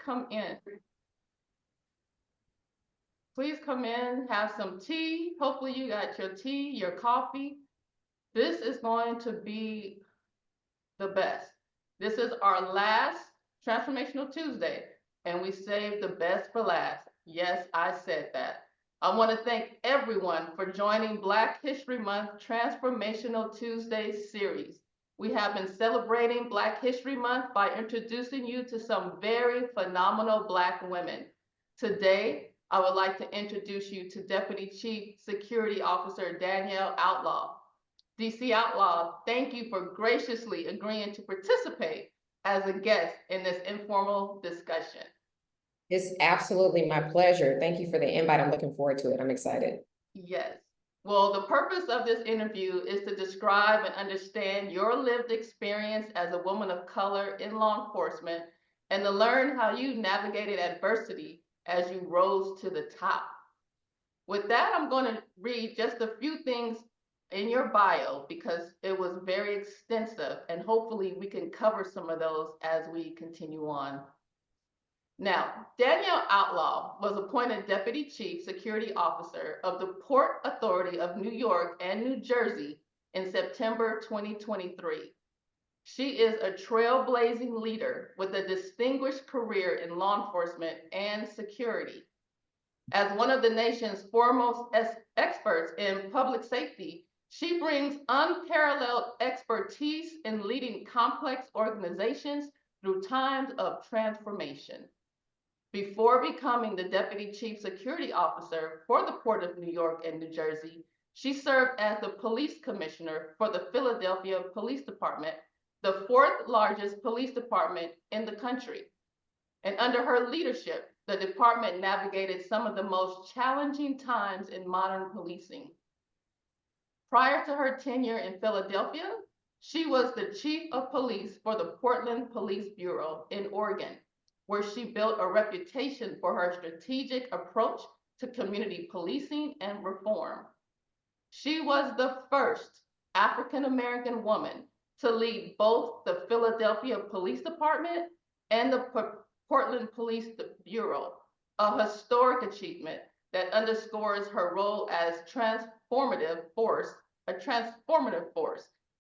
come in. Please come in, have some tea. Hopefully you got your tea, your coffee. This is going to be the best. This is our last Transformational Tuesday, and we saved the best for last. Yes, I said that. I want to thank everyone for joining Black History Month Transformational Tuesday series. We have been celebrating Black History Month by introducing you to some very phenomenal Black women. Today, I would like to introduce you to Deputy Chief Security Officer Danielle Outlaw. DC Outlaw, thank you for graciously agreeing to participate as a guest in this informal discussion. It's absolutely my pleasure. Thank you for the invite. I'm looking forward to it. I'm excited. Yes. Well, the purpose of this interview is to describe and understand your lived experience as a woman of color in law enforcement and to learn how you navigated adversity as you rose to the top. With that, I'm going to read just a few things in your bio because it was very extensive, and hopefully we can cover some of those as we continue on. Now, Danielle Outlaw was appointed Deputy Chief Security Officer of the Port Authority of New York and New Jersey in September 2023. She is a trailblazing leader with a distinguished career in law enforcement and security. As one of the nation's foremost experts in public safety, she brings unparalleled expertise in leading complex organizations through times of transformation. Before becoming the Deputy Chief Security Officer for the Port of New York and New Jersey, she served as the Police Commissioner for the Philadelphia Police Department, the fourth largest police department in the country. And under her leadership, the department navigated some of the most challenging times in modern policing. Prior to her tenure in Philadelphia, she was the Chief of Police for the Portland Police Bureau in Oregon, where she built a reputation for her strategic approach to community policing and reform. She was the first African-American woman to lead both the Philadelphia Police Department and the Portland Police Bureau, a historic achievement that underscores her role as a transformative force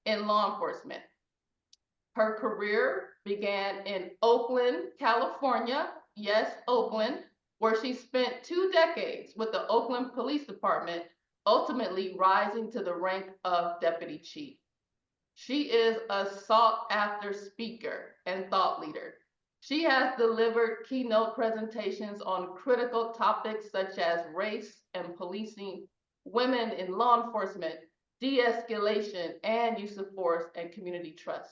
in law enforcement. Her career began in Oakland, California, yes, Oakland, where she spent 2 decades with the Oakland Police Department, ultimately rising to the rank of Deputy Chief. She is a sought-after speaker and thought leader. She has delivered keynote presentations on critical topics such as race and policing, women in law enforcement, de-escalation and use of force, and community trust.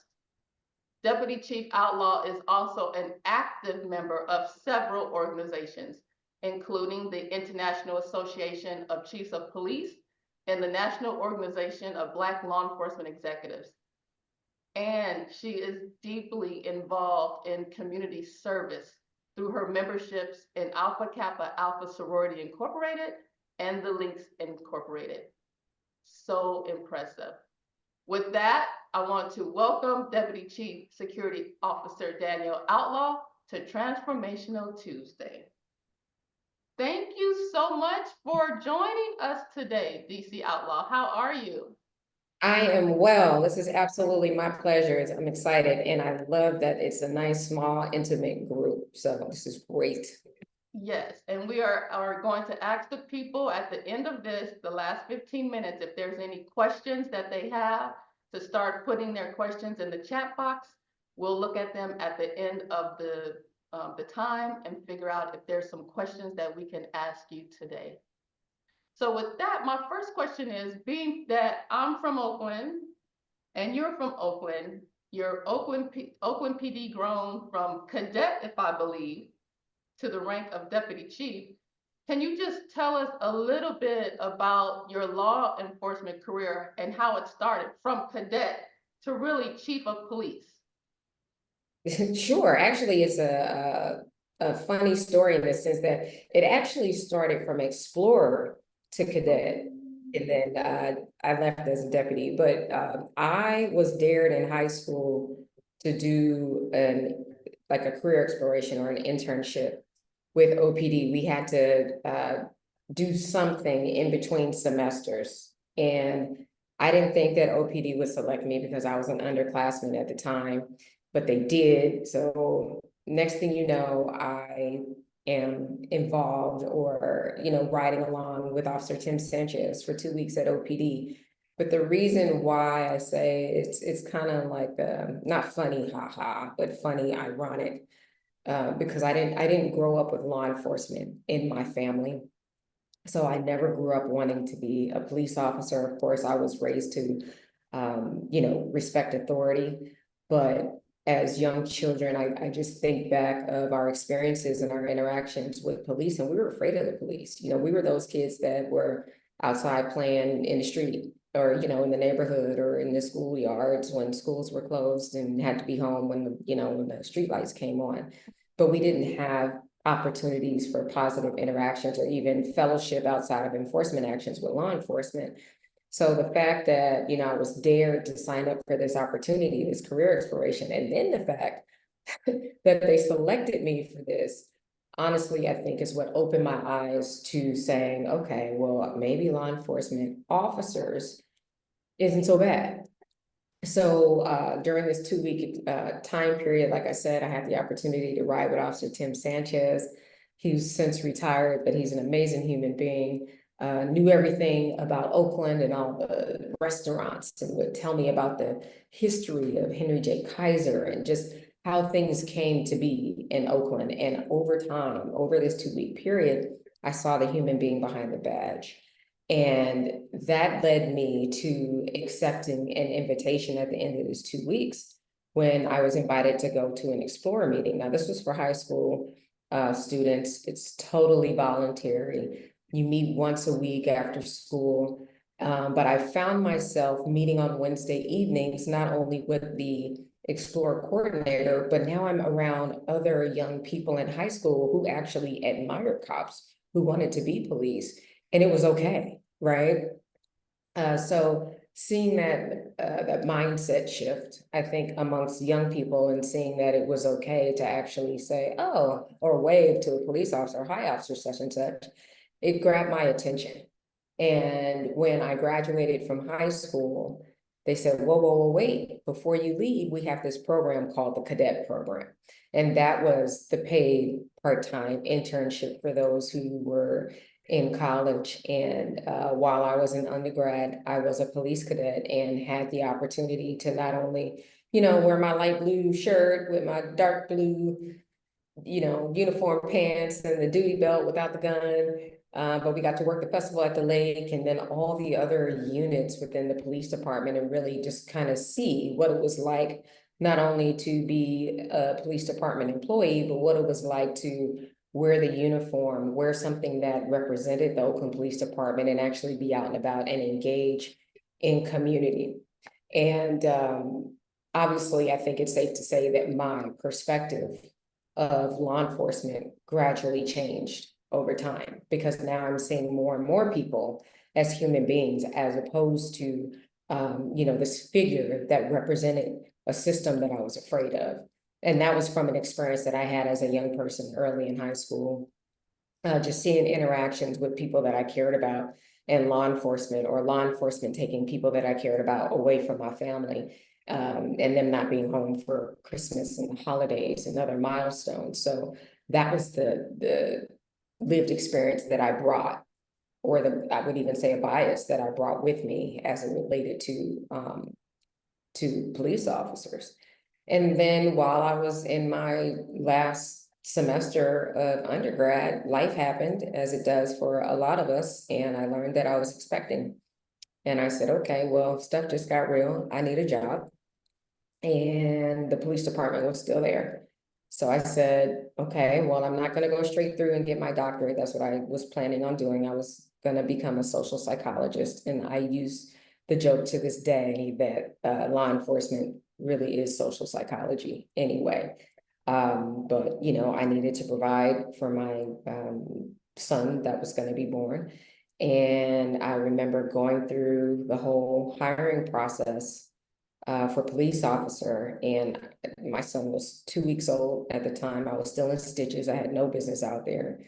Deputy Chief Outlaw is also an active member of several organizations, including the International Association of Chiefs of Police and the National Organization of Black Law Enforcement Executives. And she is deeply involved in community service through her memberships in Alpha Kappa Alpha Sorority Incorporated and the Links Incorporated. So impressive. With that, I want to welcome Deputy Chief Security Officer Danielle Outlaw to Transformational Tuesday. Thank you so much for joining us today, DC Outlaw. How are you? I am well. This is absolutely my pleasure. I'm excited, and I love that it's a nice, small, intimate group. So this is great. Yes, and we are going to ask the people at the end of this, the last 15 minutes, if there's any questions that they have, to start putting their questions in the chat box. We'll look at them at the end of the time and figure out if there's some questions that we can ask you today. So with that, my first question is, being that I'm from Oakland and you're from Oakland, your Oakland PD grown from cadet, if I believe, to the rank of Deputy Chief. Can you just tell us a little bit about your law enforcement career and how it started from cadet to really Chief of Police? Sure. Actually, it's a funny story in the sense that it actually started from explorer to cadet, and then I left as a deputy. But I was dared in high school to do like a career exploration or an internship with OPD. We had to do something in between semesters. And I didn't think that OPD would select me because I was an underclassman at the time, but they did. So next thing you know, I am involved or, riding along with Officer Tim Sanchez for 2 weeks at OPD. But the reason why I say it's kind of like not funny, haha, but funny, ironic, because I didn't grow up with law enforcement in my family. So I never grew up wanting to be a police officer. Of course, I was raised to, respect authority. But as young children, I just think back of our experiences and our interactions with police, and we were afraid of the police. We were those kids that were outside playing in the street or, in the neighborhood or in the schoolyards when schools were closed and had to be home when the street lights came on. But we didn't have opportunities for positive interactions or even fellowship outside of enforcement actions with law enforcement. So the fact that, I was dared to sign up for this opportunity, this career exploration, and then the fact that they selected me for this, honestly, I think is what opened my eyes to saying, okay, well, maybe law enforcement officers isn't so bad. So during this 2 week time period, like I said, I had the opportunity to ride with Officer Tim Sanchez. He's since retired, but he's an amazing human being. Knew everything about Oakland and all the restaurants and would tell me about the history of Henry J. Kaiser and just how things came to be in Oakland. And over time, over this 2 week period, I saw the human being behind the badge. And that led me to accepting an invitation at the end of this 2 weeks when I was invited to go to an Explorer meeting. Now, this was for high school students. It's totally voluntary. You meet once a week after school. But I found myself meeting on Wednesday evenings, not only with the Explorer coordinator, but now I'm around other young people in high school who actually admired cops, who wanted to be police, and it was okay, right? So seeing that mindset shift, I think amongst young people, and seeing that it was okay to actually say, oh, or wave to a police officer, hi officer such and such, it grabbed my attention. And when I graduated from high school, they said, whoa, whoa, whoa, wait, before you leave, we have this program called the cadet program. And that was the paid part-time internship for those who were in college. And while I was an undergrad, I was a police cadet and had the opportunity to not only, wear my light blue shirt with my dark blue, uniform pants and the duty belt without the gun. But we got to work the festival at the lake and then all the other units within the police department and really just kind of see what it was like, not only to be a police department employee, but what it was like to wear the uniform, wear something that represented the Oakland Police Department and actually be out and about and engage in community. And obviously, I think it's safe to say that my perspective of law enforcement gradually changed over time because now I'm seeing more and more people as human beings as opposed to this figure that represented a system that I was afraid of. And that was from an experience that I had as a young person early in high school, just seeing interactions with people that I cared about and law enforcement, or law enforcement taking people that I cared about away from my family, and them not being home for Christmas and the holidays and other milestones. So that was the lived experience that I brought, or I would even say a bias that I brought with me as it related to police officers. And then while I was in my last semester of undergrad, life happened as it does for a lot of us. And I learned that I was expecting. And I said, okay, well, stuff just got real. I need a job. And the police department was still there. So I said, okay, well, I'm not going to go straight through and get my doctorate. That's what I was planning on doing. I was going to become a social psychologist. And I use the joke to this day that law enforcement really is social psychology anyway. But, I needed to provide for my son that was going to be born. And I remember going through the whole hiring process for police officer, and my son was 2 weeks old at the time. I was still in stitches. I had no business out there,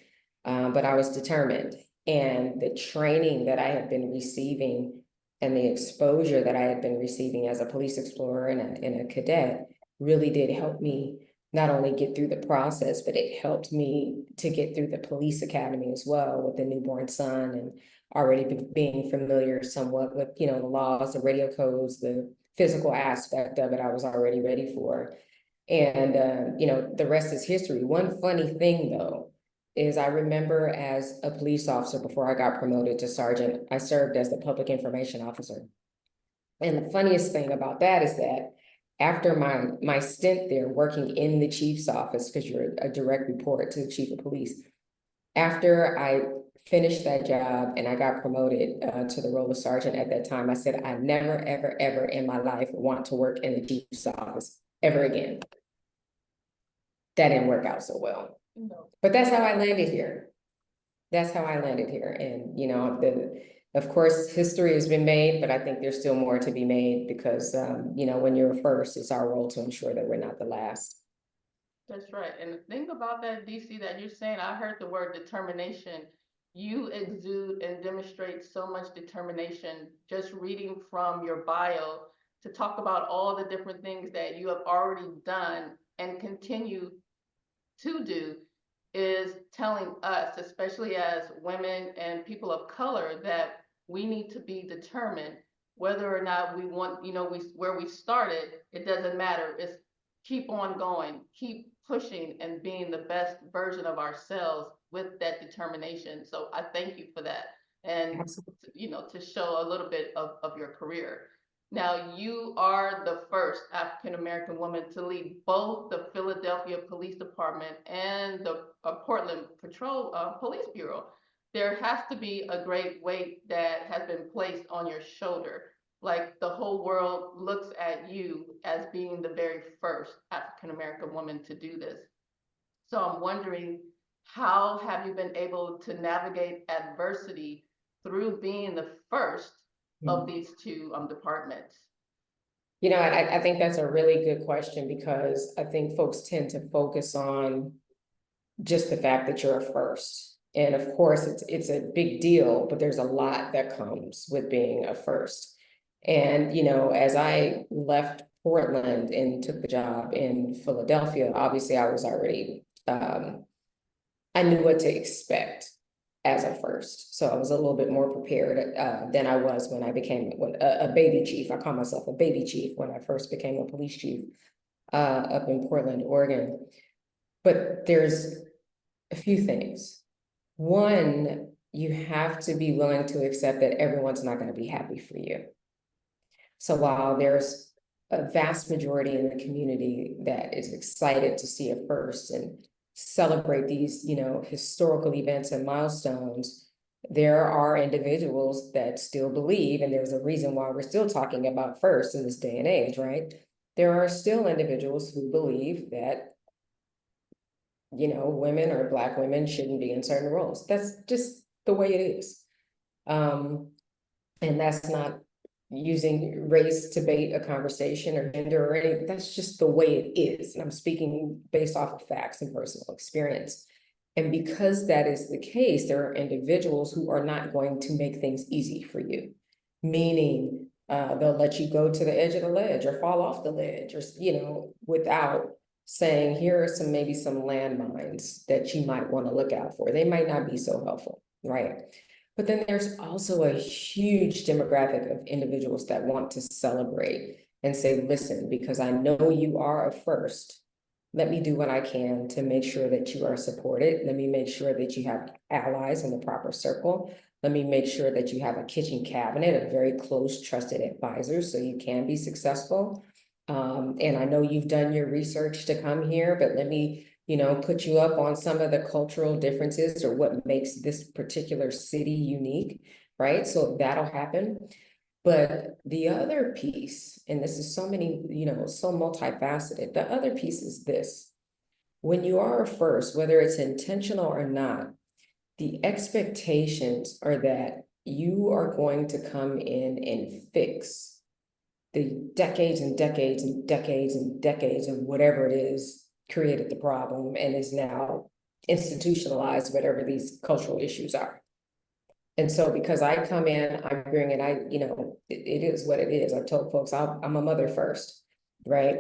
but I was determined. And the training that I had been receiving and the exposure that I had been receiving as a police explorer and a cadet really did help me not only get through the process, but it helped me to get through the police academy as well with the newborn son, and already being familiar somewhat with, the laws, the radio codes, the physical aspect of it, I was already ready for. And, the rest is history. One funny thing though, is I remember as a police officer before I got promoted to sergeant, I served as the public information officer. And the funniest thing about that is that after my stint there working in the chief's office, because you're a direct report to the chief of police, after I finished that job and I got promoted to the role of sergeant at that time, I said, I never, ever, ever in my life want to work in the chief's office ever again. That didn't work out so well. No. But that's how I landed here. That's how I landed here. And, of course, history has been made, but I think there's still more to be made because, when you're first, it's our role to ensure that we're not the last. That's right. And the thing about that, DC, that you're saying, I heard the word determination. You exude and demonstrate so much determination just reading from your bio to talk about all the different things that you have already done and continue to do is telling us, especially as women and people of color, that we need to be determined whether or not we want, where we started, it doesn't matter. It's keep on going, keep pushing and being the best version of ourselves with that determination. So I thank you for that. And, Absolutely. to show a little bit of your career. Now, you are the first African-American woman to lead both the Philadelphia Police Department and the Portland Patrol Police Bureau. There has to be a great weight that has been placed on your shoulder. Like the whole world looks at you as being the very first African-American woman to do this. So I'm wondering, how have you been able to navigate adversity through being the first of these two departments? I think that's a really good question because I think folks tend to focus on just the fact that you're a first. And of course, it's a big deal, but there's a lot that comes with being a first. And, as I left Portland and took the job in Philadelphia, obviously I was already, I knew what to expect as a first. So I was a little bit more prepared than I was when I became a baby chief. I call myself a baby chief when I first became a police chief up in Portland, Oregon. But there's a few things. One, you have to be willing to accept that everyone's not going to be happy for you. So while there's a vast majority in the community that is excited to see a first and celebrate these, historical events and milestones, there are individuals that still believe, and there's a reason why we're still talking about first in this day and age, right? There are still individuals who believe that women or Black women shouldn't be in certain roles. That's just the way it is. And that's not using race to bait a conversation or gender or anything. That's just the way it is. And I'm speaking based off of facts and personal experience. And because that is the case, there are individuals who are not going to make things easy for you, meaning they'll let you go to the edge of the ledge or fall off the ledge, or, without saying, here are maybe some landmines that you might want to look out for. They might not be so helpful, right? But then there's also a huge demographic of individuals that want to celebrate and say, listen, because I know you are a first, let me do what I can to make sure that you are supported. Let me make sure that you have allies in the proper circle. Let me make sure that you have a kitchen cabinet of very close, trusted advisors so you can be successful. And I know you've done your research to come here, but let me, put you up on some of the cultural differences or what makes this particular city unique, right? So that'll happen. But the other piece, and this is so many, so multifaceted, the other piece is this. When you are a first, whether it's intentional or not, the expectations are that you are going to come in and fix the decades and decades and decades and decades of whatever it is created the problem and is now institutionalized whatever these cultural issues are. And so because I come in, I bring it, it is what it is. I've told folks I'm a mother first, right?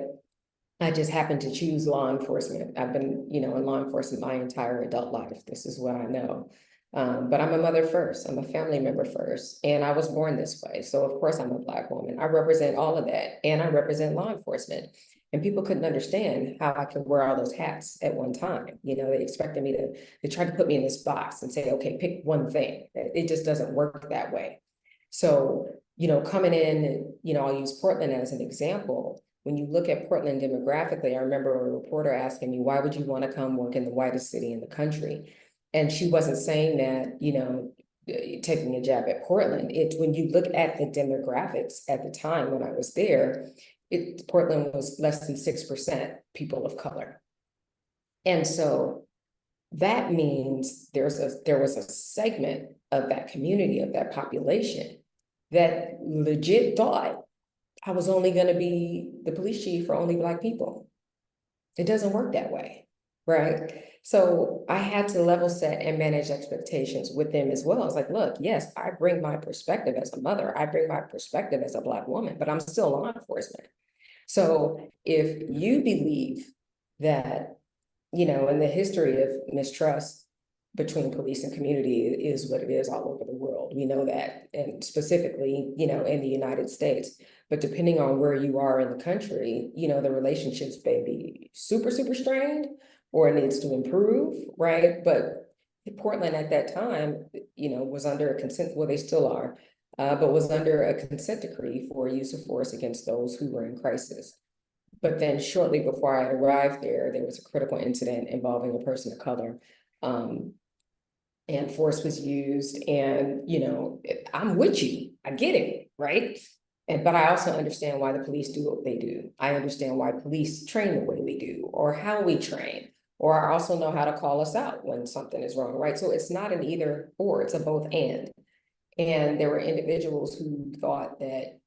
I just happen to choose law enforcement. I've been, in law enforcement my entire adult life. This is what I know. But I'm a mother first. I'm a family member first. And I was born this way. So of course I'm a Black woman. I represent all of that. And I represent law enforcement. And people couldn't understand how I could wear all those hats at one time. They expected me they tried to put me in this box and say, okay, pick one thing. It just doesn't work that way. So, coming in, I'll use Portland as an example. When you look at Portland demographically, I remember a reporter asking me, why would you want to come work in the whitest city in the country? And she wasn't saying that, taking a jab at Portland. It's when you look at the demographics at the time when I was there, Portland was less than 6% people of color. And so that means there was a segment of that community, of that population, that legit thought I was only going to be the police chief for only Black people. It doesn't work that way, right? So I had to level set and manage expectations with them as well. It's like, look, yes, I bring my perspective as a mother. I bring my perspective as a Black woman, but I'm still law enforcement. So if you believe that, in the history of mistrust between police and community is what it is all over the world. We know that, and specifically, in the United States. But depending on where you are in the country, the relationships may be super, super strained or it needs to improve, right? But Portland at that time, was under a consent, well, they still are, but was under a consent decree for use of force against those who were in crisis. But then shortly before I arrived there was a critical incident involving a person of color. And force was used, and I'm with you, I get it, right? But I also understand why the police do what they do. I understand why police train the way we do, or how we train, or I also know how to call us out when something is wrong, right? So it's not an either or, it's a both and. And there were individuals who thought that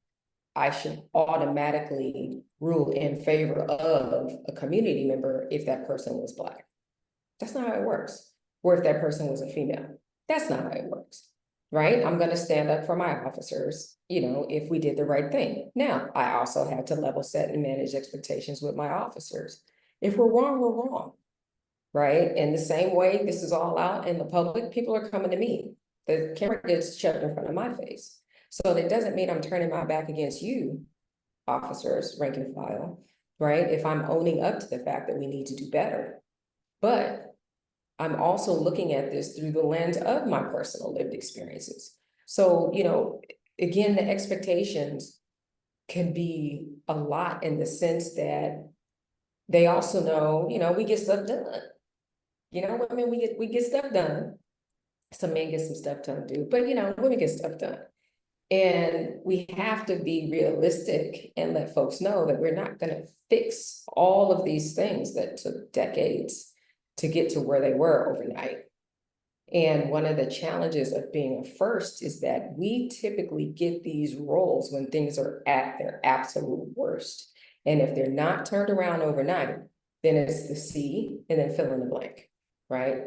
I should automatically rule in favor of a community member if that person was Black. That's not how it works. Or if that person was a female. That's not how it works, right? I'm going to stand up for my officers, if we did the right thing. Now, I also had to level set and manage expectations with my officers. If we're wrong, we're wrong, right? In the same way, this is all out in the public, people are coming to me. The camera gets shoved in front of my face. So that doesn't mean I'm turning my back against you, officers, rank and file, right? If I'm owning up to the fact that we need to do better. But I'm also looking at this through the lens of my personal lived experiences. So, again, the expectations can be a lot in the sense that they also know, we get stuff done. Women, we get stuff done. Some men get some stuff done too, but women get stuff done. And we have to be realistic and let folks know that we're not going to fix all of these things that took decades to get to where they were overnight. And one of the challenges of being a first is that we typically get these roles when things are at their absolute worst. And if they're not turned around overnight, then it's the C and then fill in the blank, right?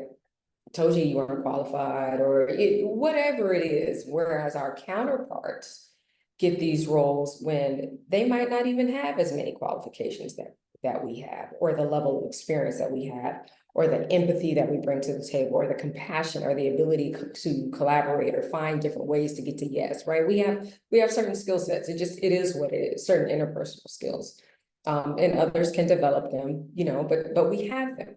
Told you weren't qualified or whatever it is. Whereas our counterparts get these roles when they might not even have as many qualifications that we have, or the level of experience that we have, or the empathy that we bring to the table, or the compassion, or the ability to collaborate or find different ways to get to yes, right? We have certain skill sets. It is what it is, certain interpersonal skills. And others can develop them, but we have them.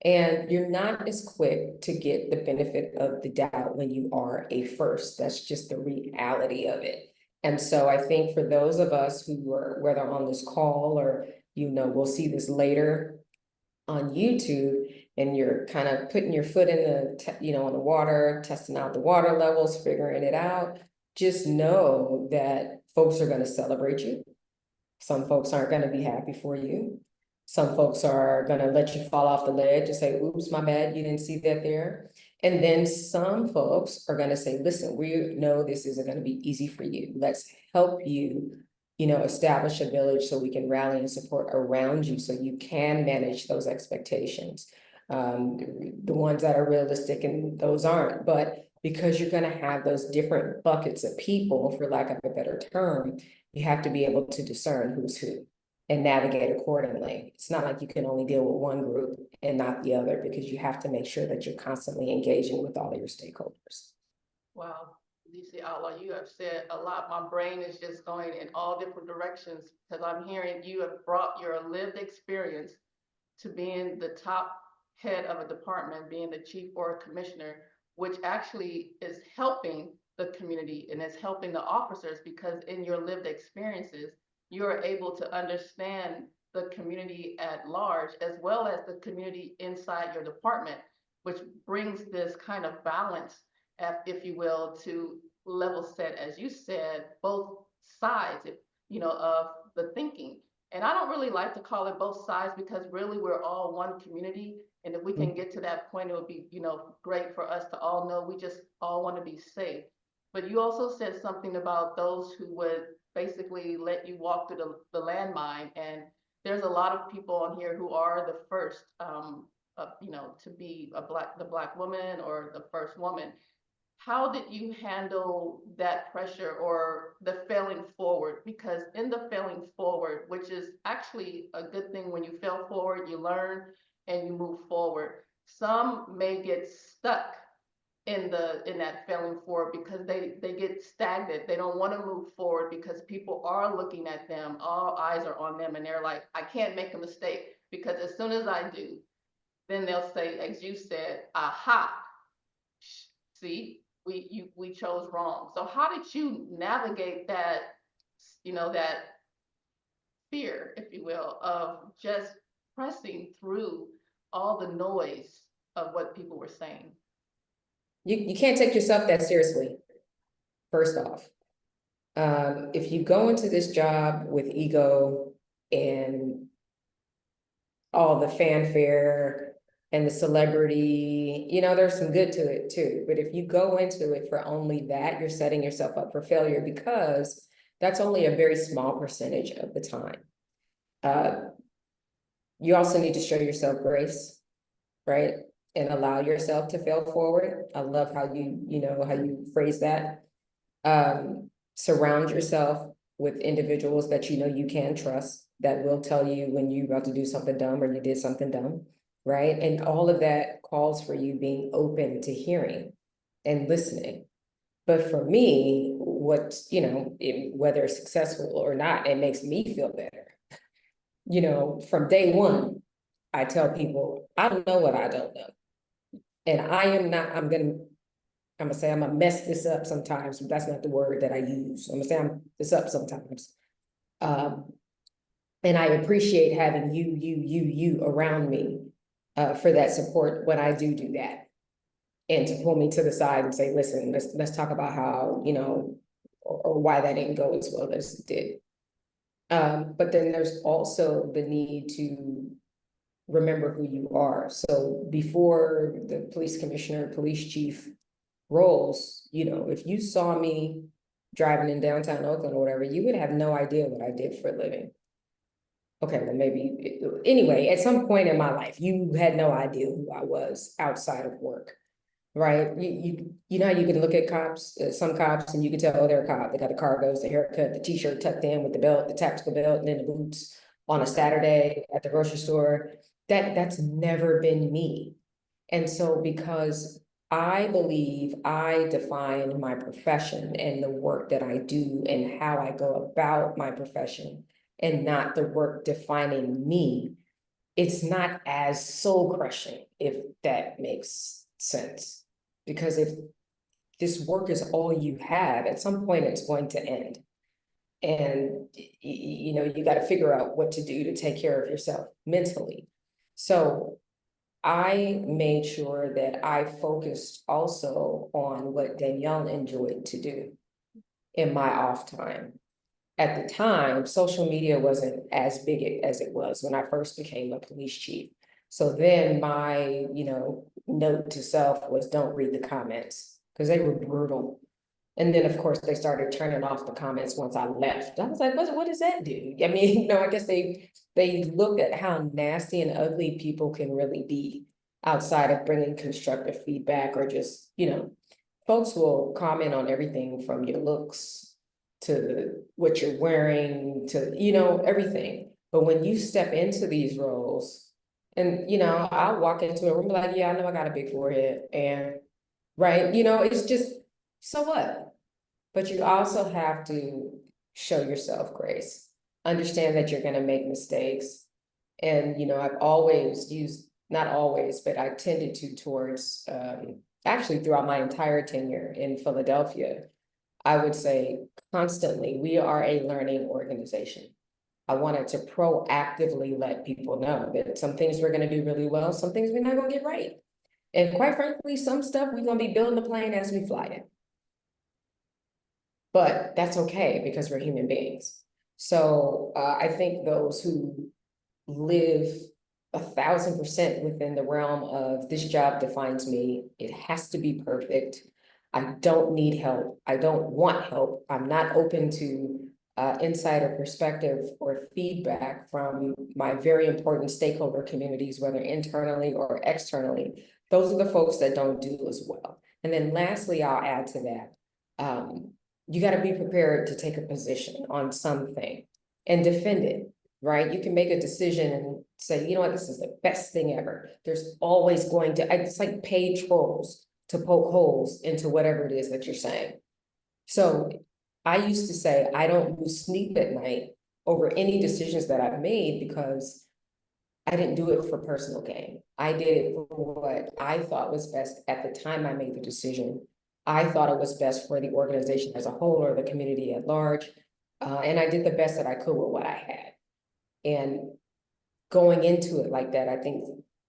And you're not as quick to get the benefit of the doubt when you are a first. That's just the reality of it. And so I think for those of us who are, whether on this call or, we'll see this later on YouTube, and you're kind of putting your foot in on the water, testing out the water levels, figuring it out, just know that folks are going to celebrate you. Some folks aren't going to be happy for you. Some folks are going to let you fall off the ledge and say, oops, my bad, you didn't see that there. And then some folks are going to say, listen, we know this isn't going to be easy for you. Let's help you establish a village so we can rally and support around you so you can manage those expectations. The ones that are realistic and those aren't, but because you're gonna have those different buckets of people, for lack of a better term, you have to be able to discern who's who and navigate accordingly. It's not like you can only deal with one group and not the other, because you have to make sure that you're constantly engaging with all of your stakeholders. Wow, DC Outlaw, you have said a lot. My brain is just going in all different directions because I'm hearing you have brought your lived experience to being the top head of a department, being the chief or a commissioner, which actually is helping the community and is helping the officers, because in your lived experiences, you are able to understand the community at large as well as the community inside your department, which brings this kind of balance, if you will, to level set, as you said, both sides, of the thinking. And I don't really like to call it both sides, because really we're all one community. And if we can get to that point, it would be, great for us to all know we just all want to be safe. But you also said something about those who would basically let you walk through the landmine. And there's a lot of people on here who are the first, to be the black woman or the first woman. How did you handle that pressure or the failing forward? Because in the failing forward, which is actually a good thing, when you fail forward, you learn and you move forward. Some may get stuck in that failing forward because they get stagnant. They don't want to move forward because people are looking at them, all eyes are on them, and they're like, I can't make a mistake, because as soon as I do, then they'll say, as you said, aha, see, we chose wrong. So how did you navigate that, that fear, if you will, of just pressing through all the noise of what people were saying? You can't take yourself that seriously, first off. If you go into this job with ego and all the fanfare and the celebrity, there's some good to it too. But if you go into it for only that, you're setting yourself up for failure, because that's only a very small percentage of the time. You also need to show yourself grace, right? And allow yourself to fail forward. I love how how you phrase that. Surround yourself with individuals that you can trust, that will tell you when you're about to do something dumb or you did something dumb, right? And all of that calls for you being open to hearing and listening. But for me, whether it's successful or not, it makes me feel better. From day one, I tell people, I don't know what I don't know. And I'm gonna say I'm gonna mess this up sometimes, but that's not the word that I use. I'm gonna say I'm this up sometimes. And I appreciate having you around me for that support when I do that. And to pull me to the side and say, listen, let's talk about how, or why that didn't go as well as it did. But then there's also the need to remember who you are. So before the police commissioner, police chief roles, if you saw me driving in downtown Oakland or whatever, you would have no idea what I did for a living. Okay, well, maybe, anyway, at some point in my life, you had no idea who I was outside of work, right? You know how you can look at cops, some cops, and you can tell, oh, they're a cop. They got the cargos, the haircut, the t-shirt tucked in with the belt, the tactical belt, and then the boots on a Saturday at the grocery store. That's never been me. And so because I believe I define my profession and the work that I do and how I go about my profession, and not the work defining me, it's not as soul crushing, if that makes sense. Because if this work is all you have, at some point it's going to end. And you got to figure out what to do to take care of yourself mentally. So I made sure that I focused also on what Danielle enjoyed to do in my off time. At the time, social media wasn't as big as it was when I first became a police chief. So then my, note to self was, don't read the comments, because they were brutal. And then, of course, they started turning off the comments once I left. I was like, what does that do? I mean, I guess they look at how nasty and ugly people can really be outside of bringing constructive feedback or just, folks will comment on everything from your looks to what you're wearing to, everything. But when you step into these roles and, I'll walk into a room like, yeah, I know I got a big forehead and, right, it's just, so what? But you also have to show yourself grace, understand that you're gonna make mistakes. And, I've always used, not always, but I tended to towards, actually throughout my entire tenure in Philadelphia, I would say constantly, we are a learning organization. I wanted to proactively let people know that some things we're gonna do really well, some things we're not gonna get right. And quite frankly, some stuff we're gonna be building the plane as we fly it. But that's okay because we're human beings. So I think those who live 1,000% within the realm of this job defines me, it has to be perfect. I don't need help. I don't want help. I'm not open to insider perspective or feedback from my very important stakeholder communities, whether internally or externally. Those are the folks that don't do as well. And then lastly, I'll add to that. You got to be prepared to take a position on something and defend it, right? You can make a decision and say, you know what, this is the best thing ever. There's always going to, it's like paid trolls to poke holes into whatever it is that you're saying. So I used to say, I don't lose sleep at night over any decisions that I've made because I didn't do it for personal gain. I did it for what I thought was best at the time I made the decision. I thought it was best for the organization as a whole or the community at large. And I did the best that I could with what I had. And going into it like that, I think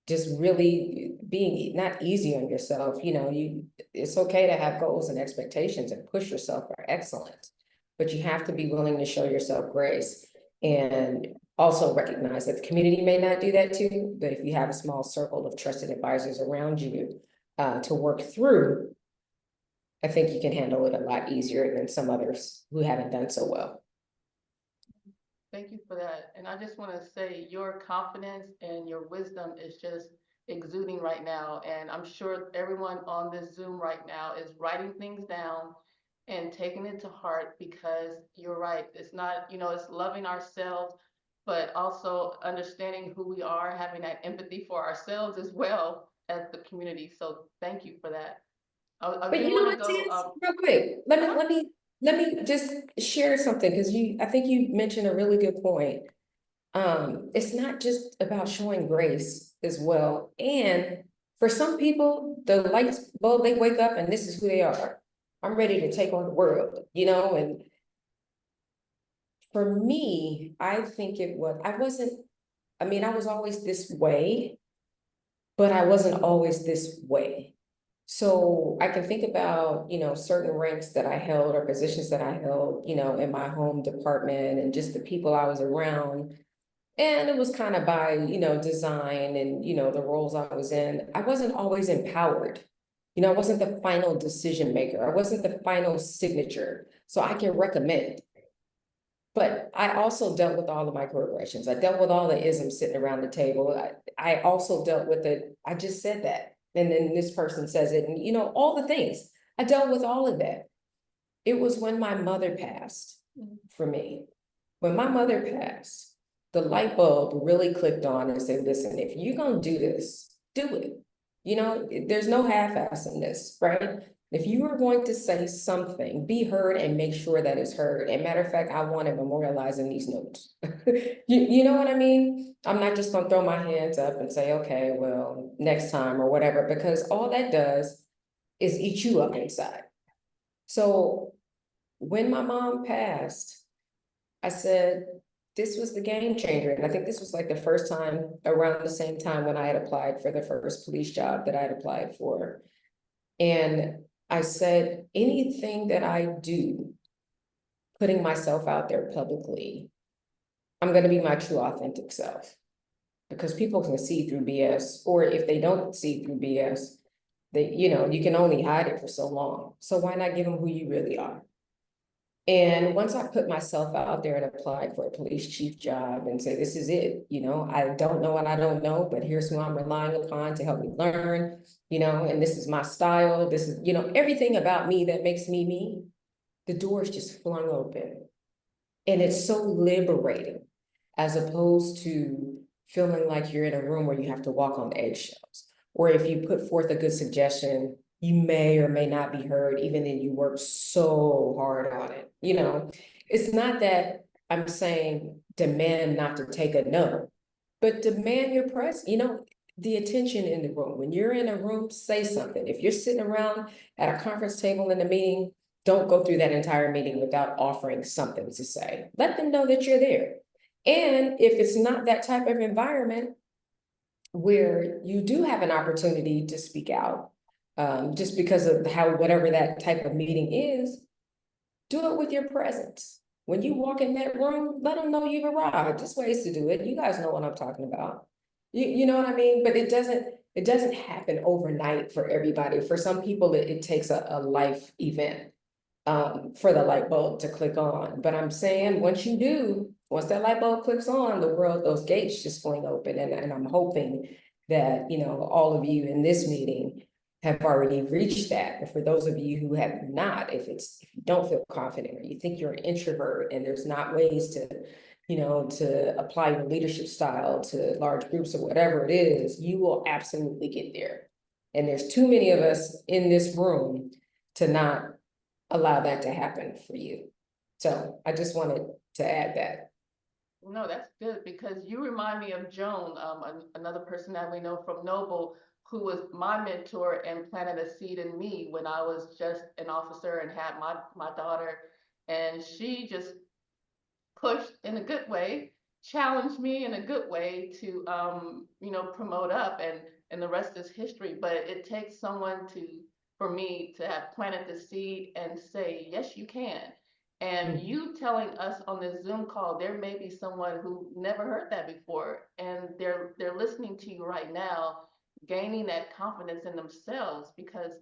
just really being not easy on yourself, it's okay to have goals and expectations and push yourself for excellence, but you have to be willing to show yourself grace and also recognize that the community may not do that too, but if you have a small circle of trusted advisors around you to work through, I think you can handle it a lot easier than some others who haven't done so well. Thank you for that. And I just want to say your confidence and your wisdom is just exuding right now. And I'm sure everyone on this Zoom right now is writing things down and taking it to heart because you're right. It's not, it's loving ourselves, but also understanding who we are, having that empathy for ourselves as well as the community. So thank you for that. I But do you know want to what, go, Tiz, real quick, let me just share something because I think you mentioned a really good point. It's not just about showing grace as well. And for some people, the lights bulb, they wake up and this is who they are. I'm ready to take on the world, and for me, I think I was always this way, but I wasn't always this way. So I can think about, certain ranks that I held or positions that I held, in my home department and just the people I was around. And it was kind of by, design and, the roles I was in. I wasn't always empowered. I wasn't the final decision maker. I wasn't the final signature. So I can recommend. But I also dealt with all the microaggressions. I dealt with all the isms sitting around the table. I also dealt with it. I just said that. And then this person says it, and all the things. I dealt with all of that. It was when my mother passed for me. When my mother passed, the light bulb really clicked on and said, listen, if you're gonna do this, do it. There's no half-ass in this, right? If you are going to say something, be heard and make sure that it's heard. And matter of fact, I want to memorialize in these notes. You know what I mean? I'm not just gonna throw my hands up and say, okay, well, next time or whatever, because all that does is eat you up inside. So when my mom passed, I said, this was the game changer. And I think this was like the first time around the same time when I had applied for the first police job that I had applied for. And I said, anything that I do, putting myself out there publicly, I'm going to be my true authentic self because people can see through BS, or if they don't see through BS, you can only hide it for so long. So why not give them who you really are? And once I put myself out there and applied for a police chief job and say, this is it, I don't know what I don't know, but here's who I'm relying upon to help me learn, and this is my style. This is, everything about me that makes me me. The door's just flung open. And it's so liberating, as opposed to feeling like you're in a room where you have to walk on eggshells. Or if you put forth a good suggestion, you may or may not be heard, even then you work so hard on it. It's not that I'm saying demand not to take a no, but demand your presence, the attention in the room. When you're in a room, say something. If you're sitting around at a conference table in a meeting, don't go through that entire meeting without offering something to say. Let them know that you're there. And if it's not that type of environment where you do have an opportunity to speak out, just because of whatever that type of meeting is, do it with your presence. When you walk in that room, let them know you've arrived. There's ways to do it. You guys know what I'm talking about. You know what I mean? But it doesn't happen overnight for everybody. For some people, it takes a life event for the light bulb to click on. But I'm saying once that light bulb clicks on, those gates just fling open. And I'm hoping that, all of you in this meeting have already reached that. But for those of you who have not, if you don't feel confident or you think you're an introvert and there's not ways to, to apply your leadership style to large groups or whatever it is, you will absolutely get there. And there's too many of us in this room to not allow that to happen for you. So I just wanted to add that. No, that's good, because you remind me of Joan, another person that we know from Noble, who was my mentor and planted a seed in me when I was just an officer and had my daughter. And she just pushed in a good way, challenged me in a good way to, promote up, and the rest is history. But it takes someone for me to have planted the seed and say, yes, you can. And you telling us on this Zoom call, there may be someone who never heard that before, and they're listening to you right now, gaining that confidence in themselves, because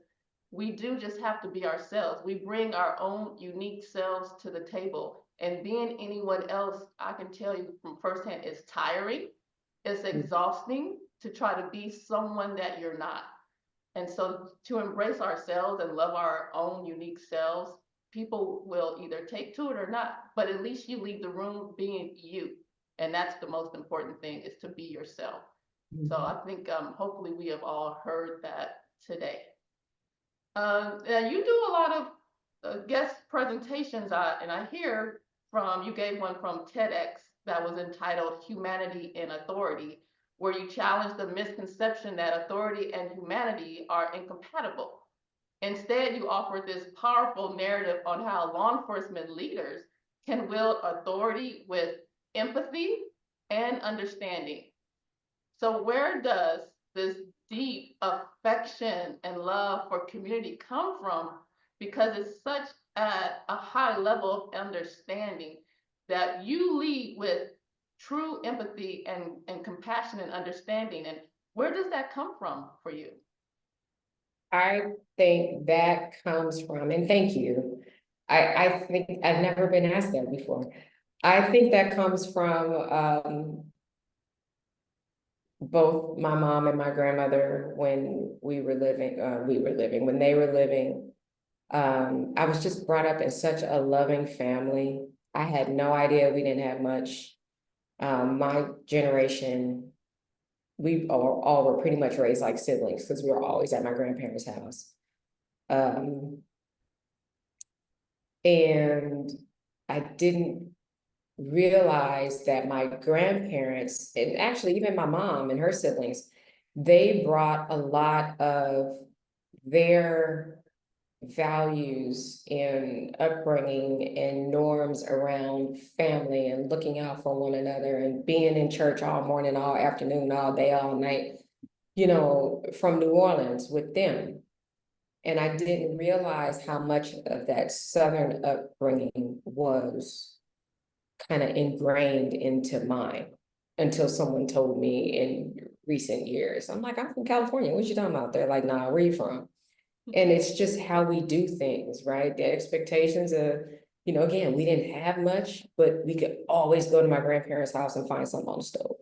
we do just have to be ourselves. We bring our own unique selves to the table, and being anyone else, I can tell you from firsthand, is tiring. It's exhausting to try to be someone that you're not. And so to embrace ourselves and love our own unique selves, people will either take to it or not, but at least you leave the room being you. And that's the most important thing, is to be yourself. So I think hopefully we have all heard that today. And you do a lot of guest presentations, and I hear you gave one from TEDx that was entitled Humanity in Authority, where you challenged the misconception that authority and humanity are incompatible. Instead, you offered this powerful narrative on how law enforcement leaders can wield authority with empathy and understanding. So where does this deep affection and love for community come from? Because it's such a high level of understanding that you lead with true empathy and compassion and understanding. And where does that come from for you? I think that comes from, and thank you. I think I've never been asked that before. I think that comes from both my mom and my grandmother when they were living. I was just brought up in such a loving family. I had no idea we didn't have much. My generation, we all were pretty much raised like siblings because we were always at my grandparents' house. And I didn't realize that my grandparents, and actually even my mom and her siblings, they brought a lot of their values and upbringing and norms around family and looking out for one another and being in church all morning, all afternoon, all day, all night, from New Orleans with them. And I didn't realize how much of that Southern upbringing was kind of ingrained into mine until someone told me and recent years. I'm like, I'm from California. What you talking about? They're like, nah, where you from? And it's just how we do things, right? The expectations of, again, we didn't have much, but we could always go to my grandparents' house and find something on the stove.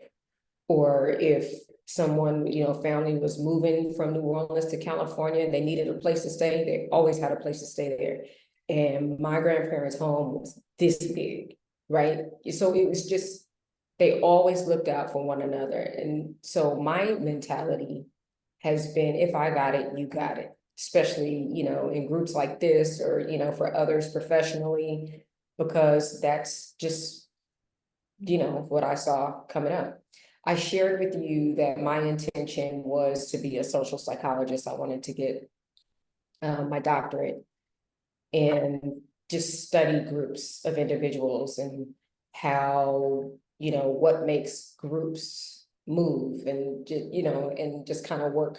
Or if someone, family was moving from New Orleans to California and they needed a place to stay, they always had a place to stay there. And my grandparents' home was this big, right? So it was just, they always looked out for one another. And so my mentality has been, if I got it, you got it, especially, in groups like this or, for others professionally, because that's just, what I saw coming up. I shared with you that my intention was to be a social psychologist. I wanted to get my doctorate and just study groups of individuals and how, what makes groups move and, and just kind of work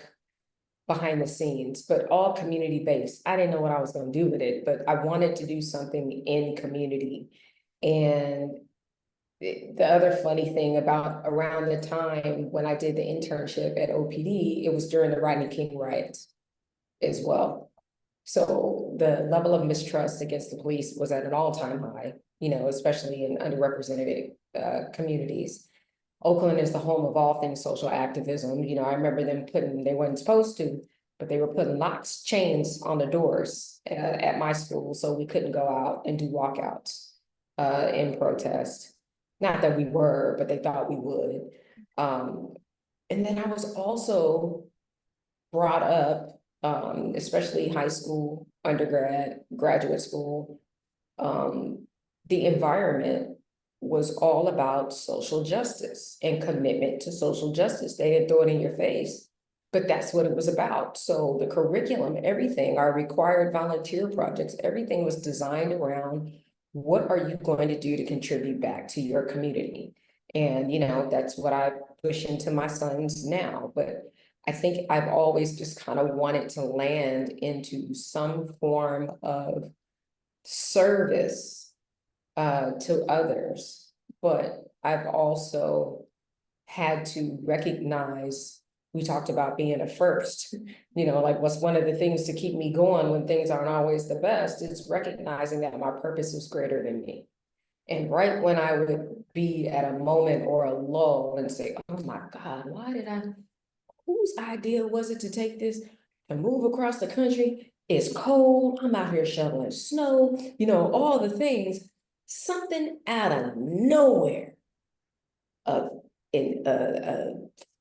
behind the scenes, but all community based. I didn't know what I was going to do with it, but I wanted to do something in community. And the other funny thing about around the time when I did the internship at OPD, it was during the Rodney King riots as well. So the level of mistrust against the police was at an all-time high, especially in underrepresented communities. Oakland is the home of all things social activism. I remember them they weren't supposed to, but they were putting locks, chains on the doors at my school, so we couldn't go out and do walkouts in protest. Not that we were, but they thought we would. And then I was also brought up, especially high school, undergrad, graduate school, the environment was all about social justice and commitment to social justice. They didn't throw it in your face, but that's what it was about. So the curriculum, everything, our required volunteer projects, everything was designed around what are you going to do to contribute back to your community? And, that's what I push into my sons now. But I think I've always just kind of wanted to land into some form of service to others, but I've also had to recognize, we talked about being a first, like what's one of the things to keep me going when things aren't always the best, is recognizing that my purpose is greater than me. And right when I would be at a moment or a lull and say, oh my God, whose idea was it to take this and move across the country? It's cold, I'm out here shoveling snow, all the things. Something out of nowhere, a, a